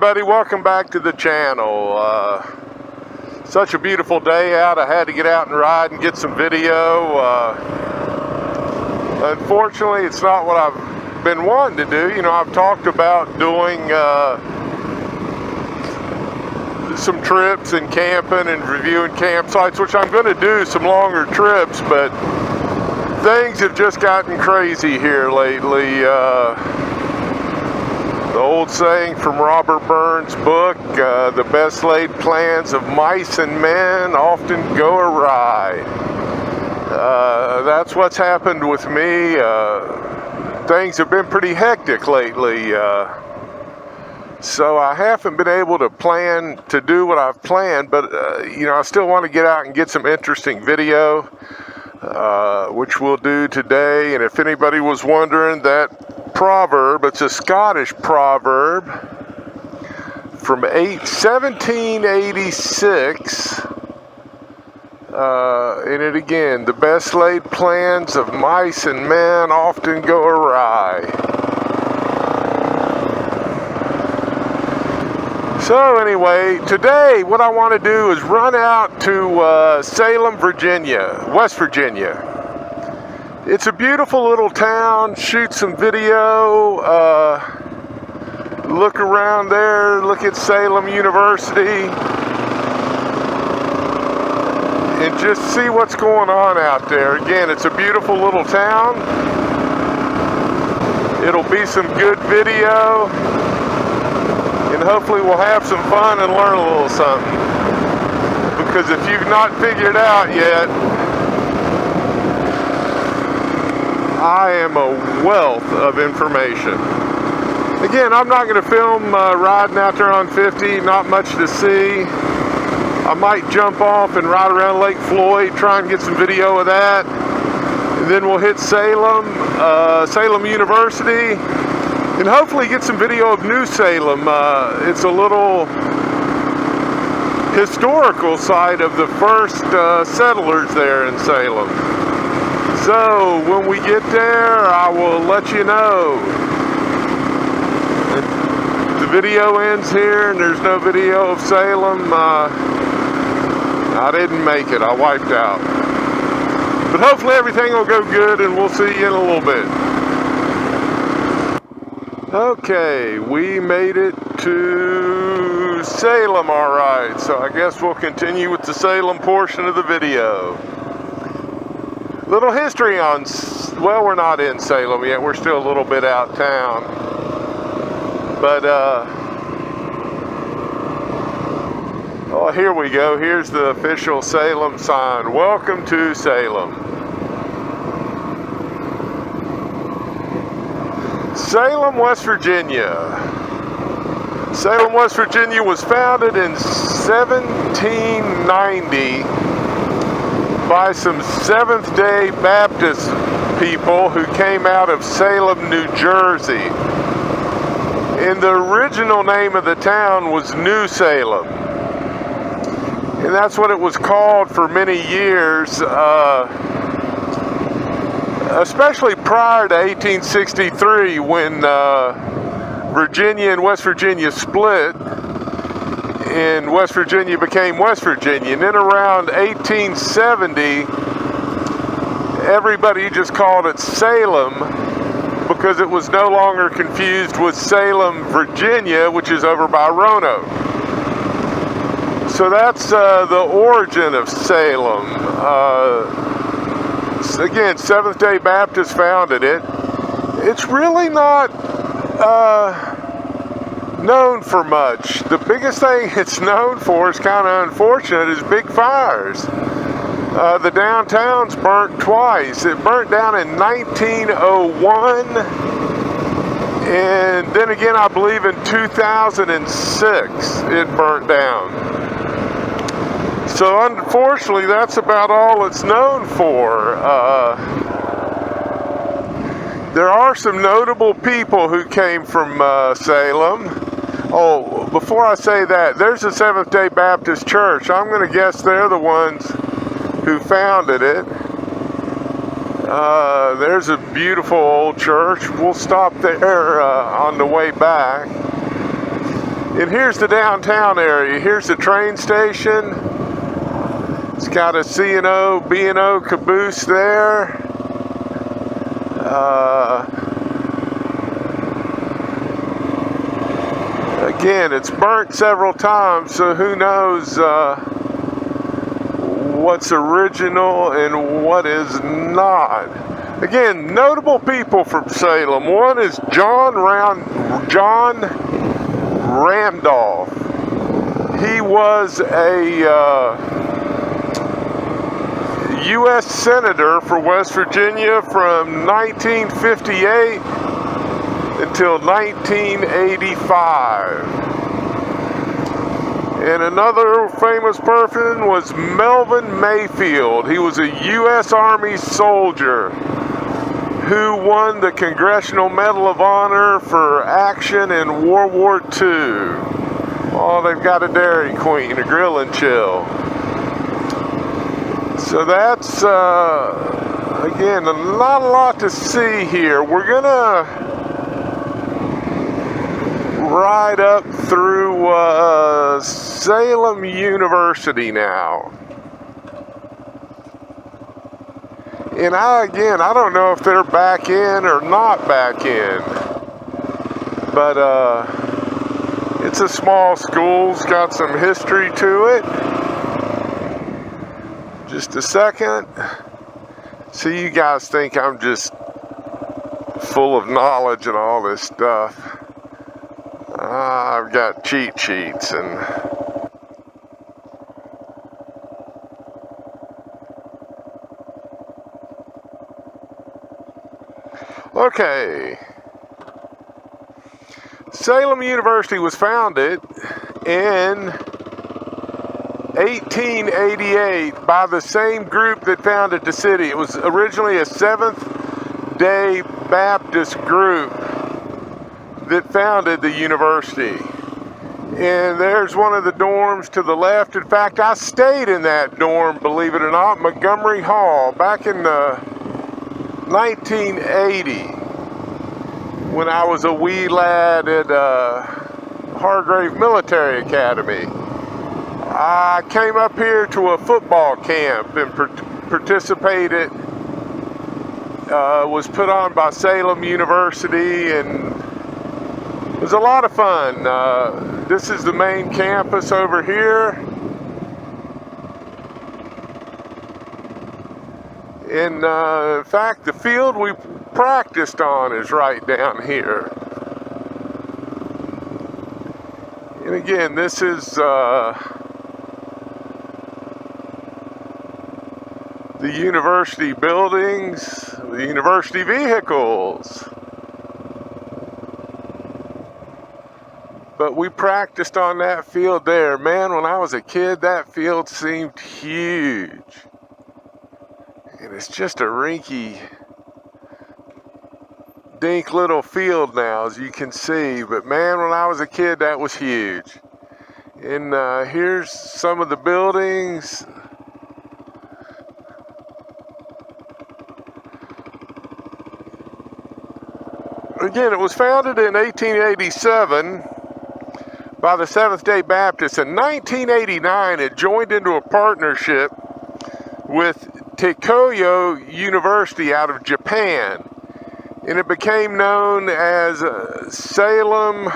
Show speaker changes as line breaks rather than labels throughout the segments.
everybody, welcome back to the channel. Such a beautiful day out. I had to get out and ride and get some video. Unfortunately, it's not what I've been wanting to do. You know, I've talked about doing some trips and camping and reviewing campsites, which I'm going to do some longer trips, but things have just gotten crazy here lately. The old saying from Robert Burns' book, the best laid plans of mice and men often go awry. That's what's happened with me. Things have been pretty hectic lately. So I haven't been able to plan to do what I've planned, but you know, I still want to get out and get some interesting video, which we'll do today. And if anybody was wondering, that proverb, it's a Scottish proverb from 1786, and it again, the best laid plans of mice and men often go awry. So anyway, today what I want to do is run out to Salem, Virginia, West Virginia. It's a beautiful little town. Shoot some video, look around there, look at Salem University, and just see what's going on out there. Again, it's a beautiful little town. It'll be some good video, and hopefully we'll have some fun and learn a little something. Because if you've not figured out yet, I am a wealth of information. Again, I'm not going to film riding out there on 50, not much to see. I might jump off and ride around Lake Floyd, try and get some video of that. And then we'll hit Salem, Salem University, and hopefully get some video of New Salem. It's a little historical site of the first settlers there in Salem. So when we get there, I will let you know. The video ends here and there's no video of Salem. I didn't make it, I wiped out. But hopefully everything will go good and we'll see you in a little bit. Okay, we made it to Salem, all right. So I guess we'll continue with the Salem portion of the video. Little history on, well, we're not in Salem yet. We're still a little bit out town. But, oh, here we go. Here's the official Salem sign. Welcome to Salem. Salem, West Virginia. Salem, West Virginia was founded in 1790 by some Seventh-day Baptist people who came out of Salem, New Jersey. And the original name of the town was New Salem. And that's what it was called for many years, especially prior to 1863 when Virginia and West Virginia split. And West Virginia became West Virginia. And then around 1870, everybody just called it Salem because it was no longer confused with Salem, Virginia, which is over by Roanoke. So that's the origin of Salem. Again, Seventh-day Baptists founded it. It's really not known for much. The biggest thing it's known for is kind of unfortunate is big fires. The downtown's burnt twice. It burnt down in 1901 and then again I believe in 2006 it burnt down. So unfortunately that's about all it's known for. There are some notable people who came from Salem. Oh, before I say that, there's a Seventh-day Baptist Church. I'm going to guess they're the ones who founded it. There's a beautiful old church. We'll stop there on the way back. And here's the downtown area. Here's the train station. It's got a C&O, B&O caboose there. Again, it's burnt several times, so who knows what's original and what is not. Again, notable people from Salem. One is John Randolph. He was a U.S. Senator for West Virginia from 1958 until 1985. And another famous person was Melvin Mayfield. He was a U.S. Army soldier who won the Congressional Medal of Honor for action in World War II. Oh, they've got a Dairy Queen, a grill and chill. So that's, again, not a lot to see here. We're gonna ride up through Salem University now. And I don't know if they're back in or not back in. But it's a small school, it's got some history to it. Just a second. See, you guys think I'm just full of knowledge and all this stuff. I've got cheat sheets and okay. Salem University was founded in 1888 by the same group that founded the city. It was originally a Seventh-day Baptist group that founded the university. And there's one of the dorms to the left. In fact, I stayed in that dorm, believe it or not, Montgomery Hall, back in 1980, when I was a wee lad at Hargrave Military Academy. I came up here to a football camp and participated. Was put on by Salem University, and it was a lot of fun. This is the main campus over here. And in fact, the field we practiced on is right down here. And again, this is the university buildings, the university vehicles. But we practiced on that field there. Man, when I was a kid, that field seemed huge. And it's just a rinky dink little field now, as you can see. But man, when I was a kid, that was huge. And here's some of the buildings. Again, it was founded in 1887 by the Seventh-day Baptists. In 1989, it joined into a partnership with Teikoyo University out of Japan, and it became known as Salem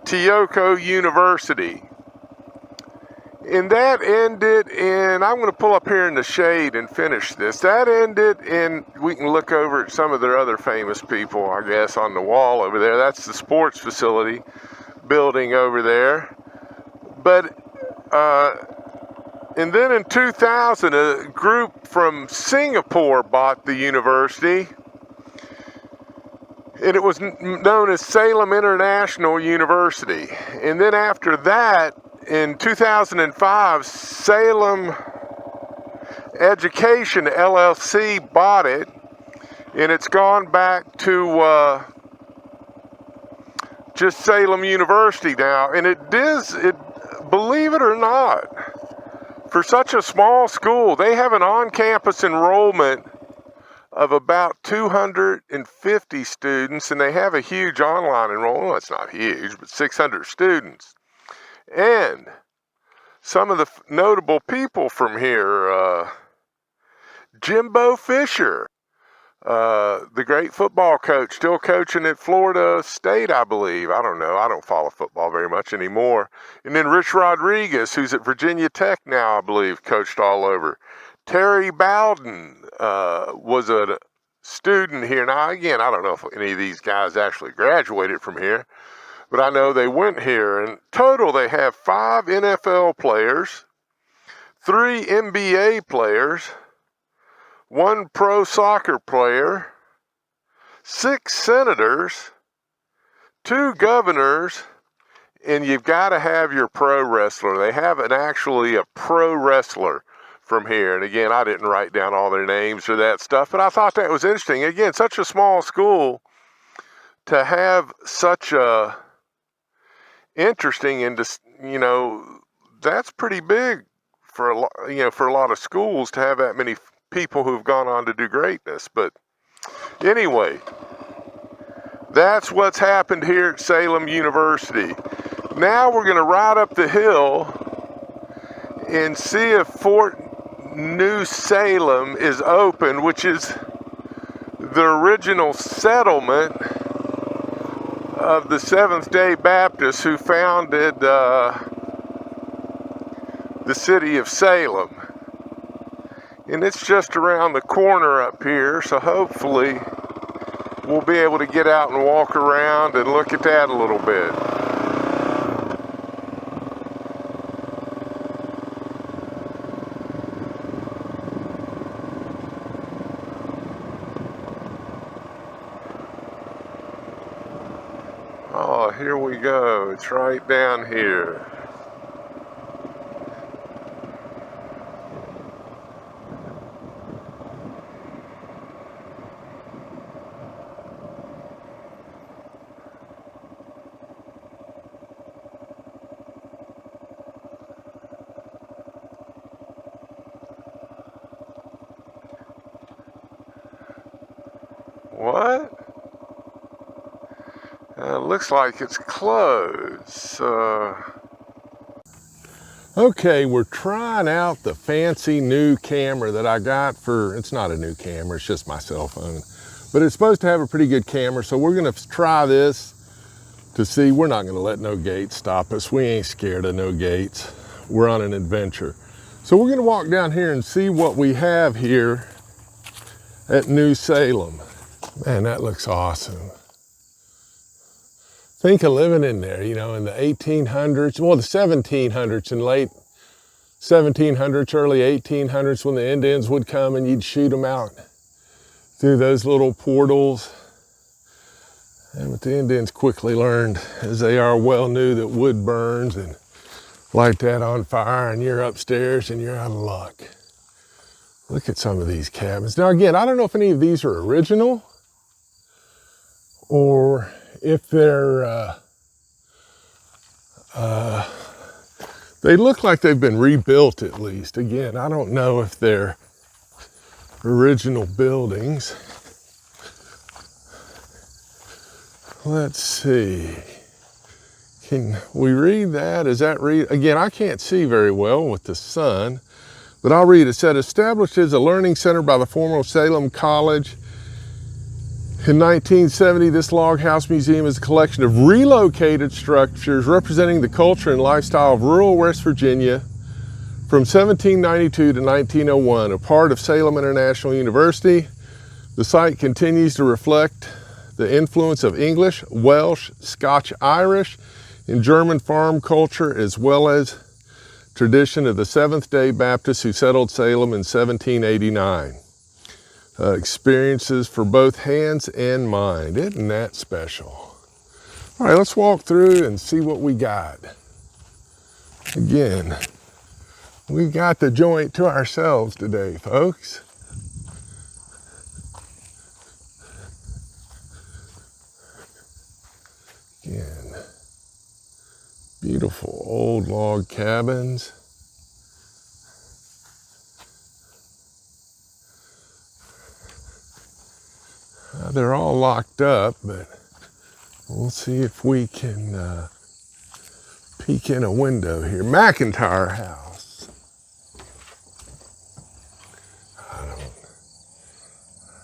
Teikoyo University. And that ended in, I'm going to pull up here in the shade and finish this. That ended in, we can look over at some of their other famous people, I guess, on the wall over there. That's the sports facility building over there. But, and then in 2000, a group from Singapore bought the university. And it was known as Salem International University. And then after that, in 2005, Salem Education LLC bought it, and it's gone back to just Salem University now. And it believe it or not, for such a small school, they have an on-campus enrollment of about 250 students, and they have a huge online enrollment. Well, it's not huge, but 600 students. And some of the notable people from here, Jimbo Fisher, the great football coach, still coaching at Florida State, I believe. I don't know. I don't follow football very much anymore. And then Rich Rodriguez, who's at Virginia Tech now, I believe, coached all over. Terry Bowden was a student here. Now, again, I don't know if any of these guys actually graduated from here, but I know they went here. In total, they have 5 NFL players, 3 NBA players, 1 pro soccer player, 6 senators, 2 governors, and you've got to have your pro wrestler. They have actually a pro wrestler from here. And again, I didn't write down all their names or that stuff, but I thought that was interesting. Again, such a small school to have such a interesting and, you know, that's pretty big for a lot, you know, for a lot of schools to have that many people who've gone on to do greatness. But anyway, that's what's happened here at Salem University. Now we're going to ride up the hill and see if Fort New Salem is open, which is the original settlement of the Seventh-day Baptists who founded the city of Salem. And it's just around the corner up here, so hopefully we'll be able to get out and walk around and look at that a little bit. Oh, here we go. It's right down here. What? Looks like it's closed. Okay, we're trying out the fancy new camera that I got for, it's not a new camera, it's just my cell phone. But it's supposed to have a pretty good camera, so we're gonna try this to see. We're not gonna let no gates stop us. We ain't scared of no gates. We're on an adventure. So we're gonna walk down here and see what we have here at New Salem. Man, that looks awesome. Think of living in there, you know, in the 1800s, well, the 1700s and late 1700s, early 1800s, when the Indians would come and you'd shoot them out through those little portals. And what the Indians quickly learned, as they are well knew, that wood burns, and light that on fire and you're upstairs and you're out of luck. Look at some of these cabins. Now again, I don't know if any of these are original or if they're, they look like they've been rebuilt at least. Again, I don't know if they're original buildings. Let's see. Can we read that? Is that read? Again, I can't see very well with the sun, but I'll read it. It said, established as a learning center by the former Salem College in 1970, this log house museum is a collection of relocated structures representing the culture and lifestyle of rural West Virginia from 1792 to 1901. A part of Salem International University, the site continues to reflect the influence of English, Welsh, Scotch-Irish, and German farm culture, as well as tradition of the Seventh-day Baptists who settled Salem in 1789. Experiences for both hands and mind. Isn't that special? All right, let's walk through and see what we got. Again, we got the joint to ourselves today, folks. Again, beautiful old log cabins. They're all locked up, but we'll see if we can peek in a window here. McIntyre House. I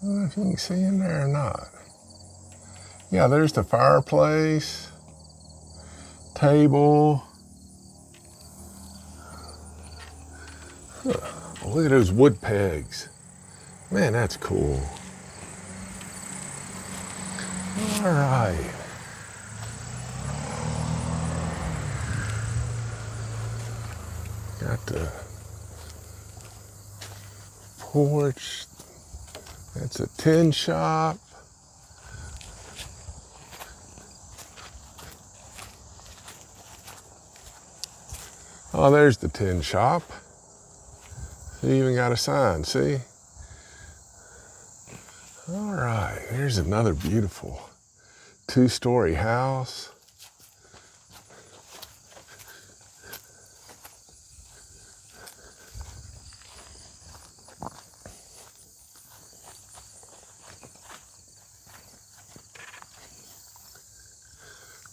don't know if you can see in there or not. Yeah, there's the fireplace, table. Look at those wood pegs. Man, that's cool. All right. Got the porch. That's a tin shop. Oh, there's the tin shop. They even got a sign, see? All right, here's another beautiful two-story house.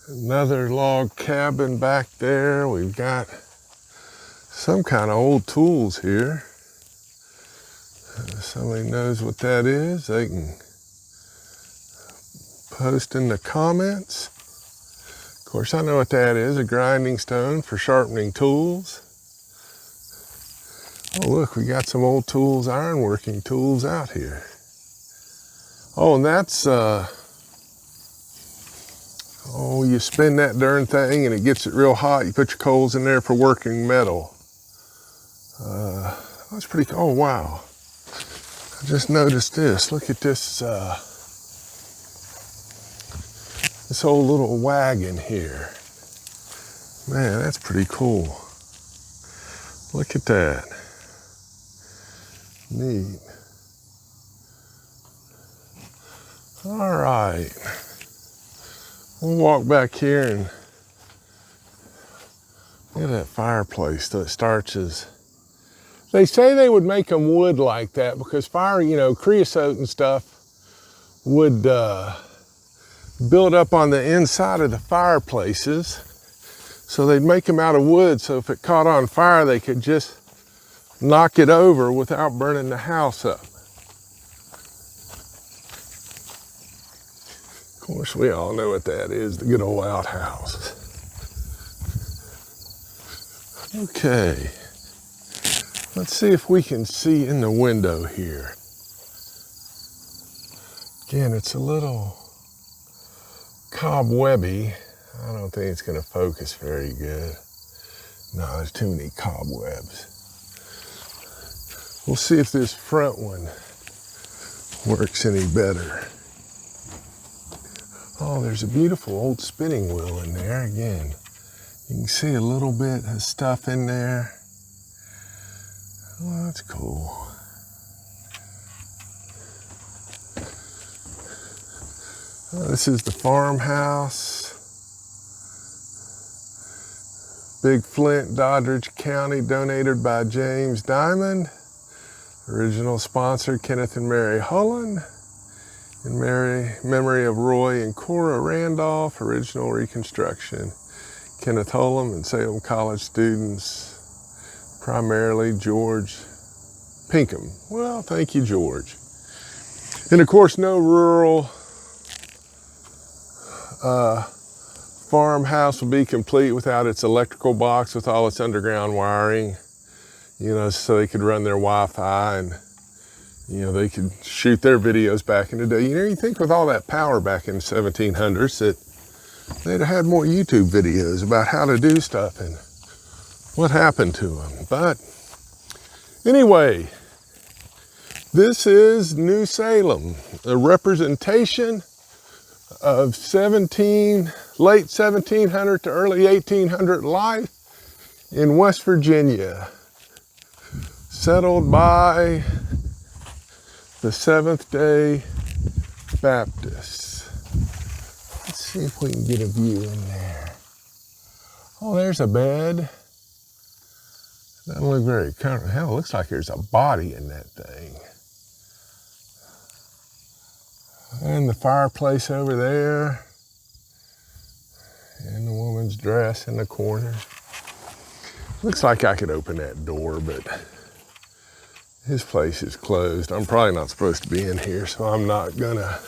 Another log cabin back there. We've got some kind of old tools here. If somebody knows what that is, they can post in the comments. Of course, I know what that is, a grinding stone for sharpening tools. Oh, look, we got some old tools, ironworking tools out here. Oh, and that's, oh, you spin that darn thing and it gets it real hot. You put your coals in there for working metal. That's pretty cool. Oh, wow. I just noticed this. Look at this, this old little wagon here. Man, that's pretty cool. Look at that. Neat. All right. We'll walk back here and look at that fireplace that starts as, they say they would make them wood like that because fire, you know, creosote and stuff would build up on the inside of the fireplaces. So they'd make them out of wood so if it caught on fire, they could just knock it over without burning the house up. Of course, we all know what that is, the good old outhouse. Okay, let's see if we can see in the window here. Again, it's a little cobwebby. I don't think it's going to focus very good. No, there's too many cobwebs. We'll see if this front one works any better. Oh, there's a beautiful old spinning wheel in there again. You can see a little bit of stuff in there. Oh, that's cool. Oh, this is the farmhouse. Big Flint, Doddridge County, donated by James Diamond. Original sponsor, Kenneth and Mary Hullen. In memory of Roy and Cora Randolph, original reconstruction. Kenneth Hullen and Salem College students, primarily George Pinkham. Well, thank you, George. And of course, no rural farmhouse will be complete without its electrical box with all its underground wiring, you know, so they could run their Wi-Fi and, you know, they could shoot their videos back in the day. You know, you think with all that power back in the 1700s that they'd have had more YouTube videos about how to do stuff and what happened to them. But anyway, this is New Salem, a representation of late 1700 to early 1800 life in West Virginia, settled by the Seventh-day Baptists. Let's see if we can get a view in there. Oh, there's a bed. Doesn't look very comfortable. Hell, it looks like there's a body in that thing. And the fireplace over there. And the woman's dress in the corner. Looks like I could open that door, but his place is closed. I'm probably not supposed to be in here, so I'm not gonna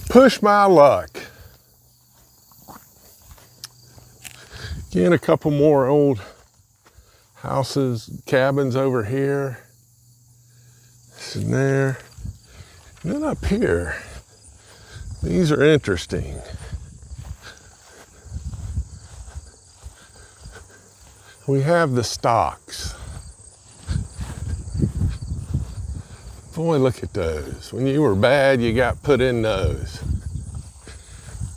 push my luck. Again, a couple more old houses, cabins over here. This and there. And then up here, these are interesting. We have the stocks. Boy, look at those. When you were bad, you got put in those.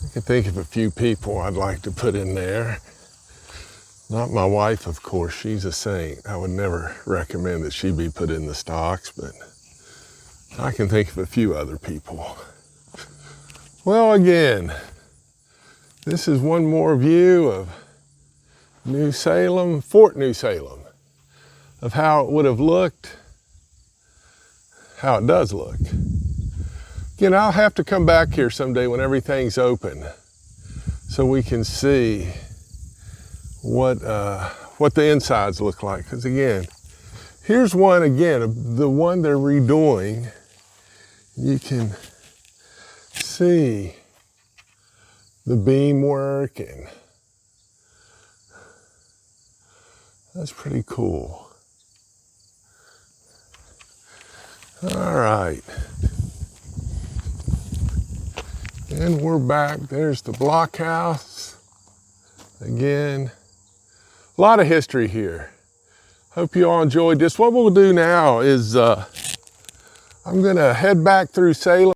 I can think of a few people I'd like to put in there. Not my wife, of course. She's a saint. I would never recommend that she be put in the stocks, but I can think of a few other people. Well, again, this is one more view of New Salem, Fort New Salem, of how it would have looked, how it does look. Again, I'll have to come back here someday when everything's open so we can see what the insides look like. Because again, here's one again, the one they're redoing. You can see the beam work, and that's pretty cool. All right. And we're back. There's the blockhouse. Again, a lot of history here. Hope you all enjoyed this. What we'll do now is I'm gonna head back through Salem.